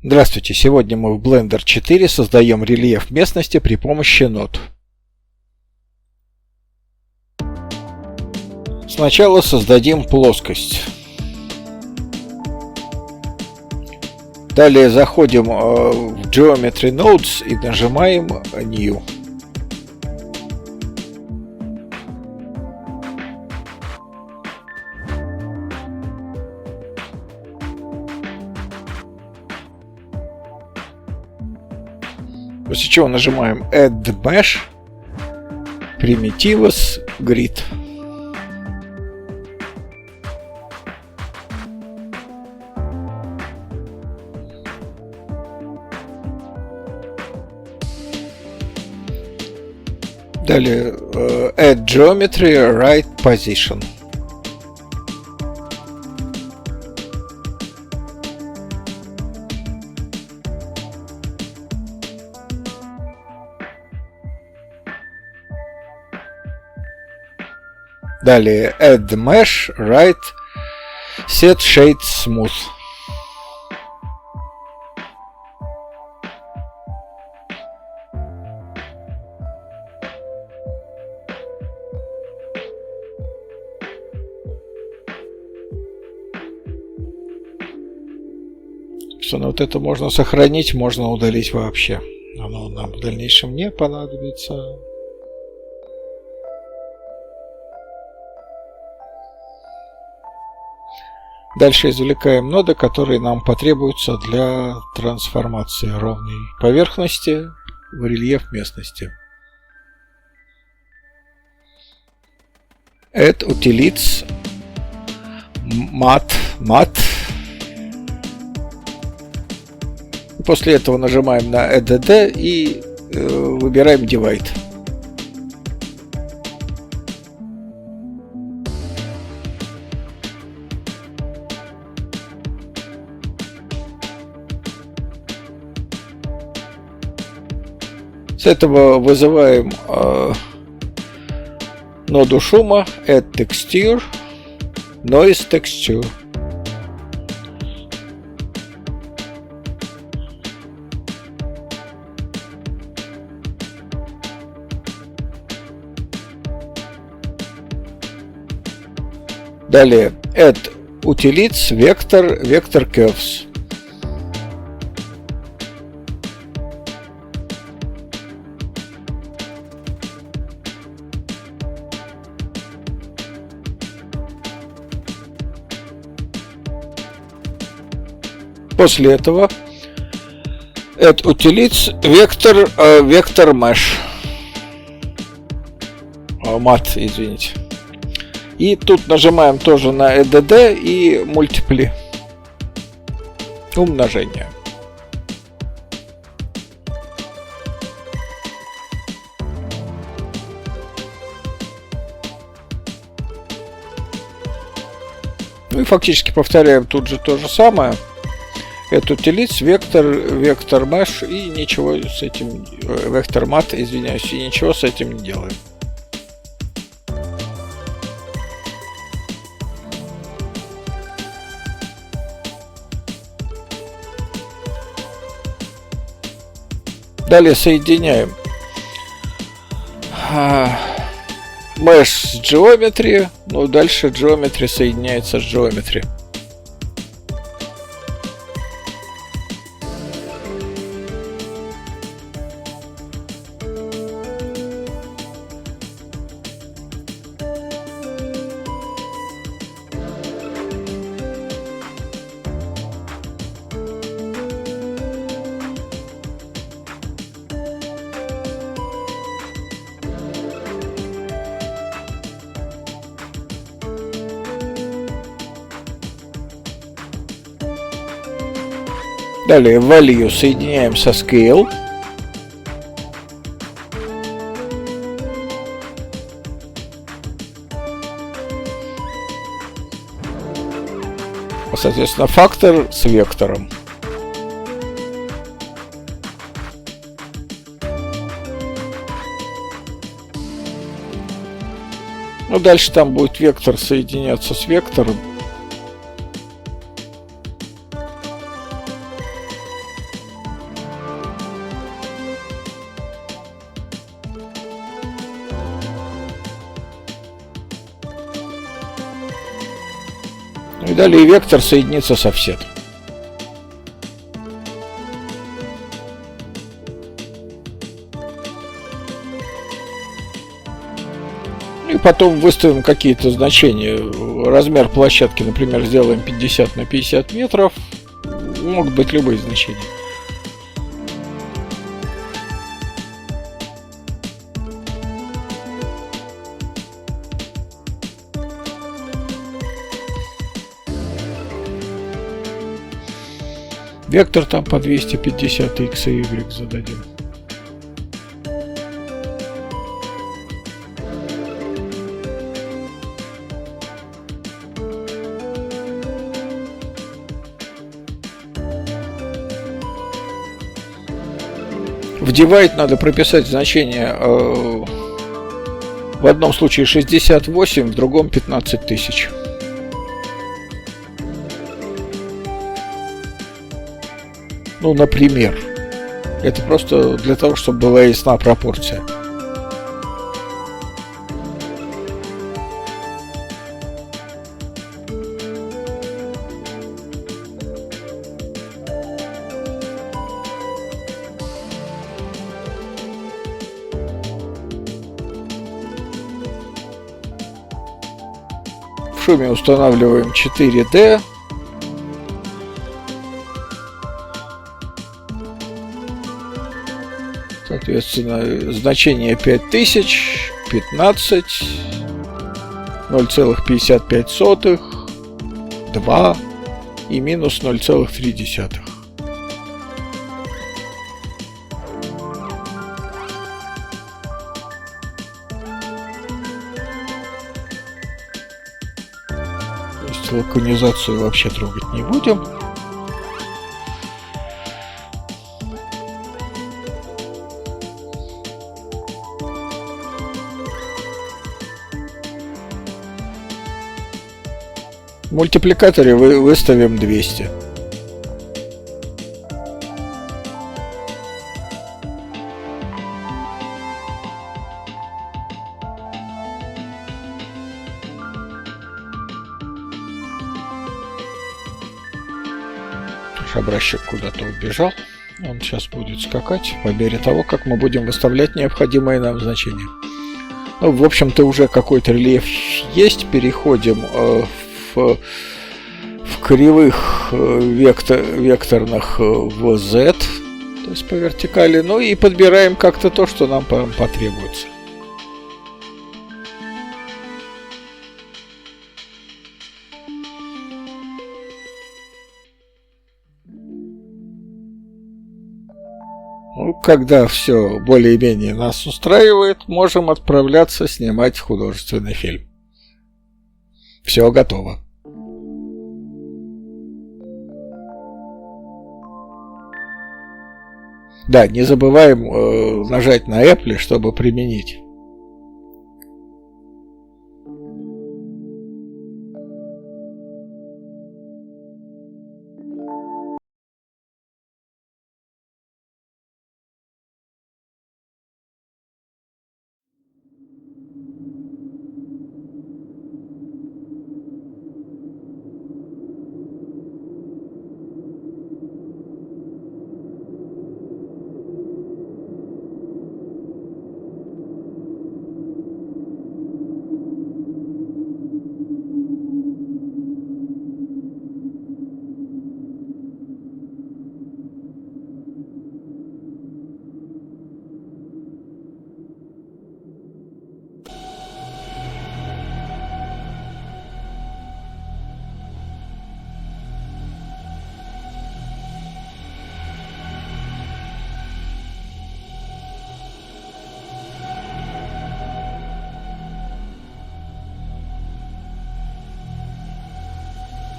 Здравствуйте! Сегодня мы в Blender 4 создаем рельеф местности при помощи нод. Сначала создадим плоскость. Далее заходим в Geometry Nodes и нажимаем New. После чего нажимаем Add Mesh, Primitives, Grid. Далее Add Geometry, Right Position. Далее Add Mesh, Right, Set Shade Smooth. Собственно, вот это можно сохранить, можно удалить вообще. Оно нам в дальнейшем не понадобится. Дальше извлекаем ноды, которые нам потребуются для трансформации ровной поверхности в рельеф местности. Add Utilities, Matte. После этого нажимаем на Add и выбираем Divide. С этого вызываем ноду шума Add Texture, Noise Texture. Далее Add Utilities, Vector Curves. После этого Add Utilities, Vector Mesh. Matte, извините. И тут нажимаем тоже на Add и Multiply. Умножение. Ну и фактически повторяем тут же то же самое. Add Utilities, Vector Mesh и ничего с этим, Vector Matte, извиняюсь, и ничего с этим не делаем. Далее соединяем Mesh с Geometry, но дальше Geometry соединяется с Geometry. Далее Value соединяем со Scale. Соответственно, фактор с вектором. Ну, дальше там будет вектор соединяться с вектором. далее вектор соединится с офсетом. И потом выставим какие-то значения. Размер площадки, например, сделаем 50 на 50 метров. Могут быть любые значения. Вектор там по 250 x и y зададим. В divide надо прописать значение в одном случае 68, в другом 15 тысяч. Ну, например. Это просто для того, чтобы была ясна пропорция. В шуме устанавливаем 4D. Соответственно, значение 5000, 15, 0,55, 2 и минус 0,3. То есть лаконизацию вообще трогать не будем. В мультипликаторе выставим 200. Образчик куда-то убежал. Он сейчас будет скакать по мере того, как мы будем выставлять необходимые нам значения. Ну, в общем-то, уже какой-то рельеф есть. Переходим в кривых векторных в Z, то есть по вертикали. Ну и подбираем как-то то, что нам потребуется. Ну, когда все более-менее нас устраивает, можем отправляться снимать художественный фильм. Все готово. Да, не забываем нажать на Apple, чтобы применить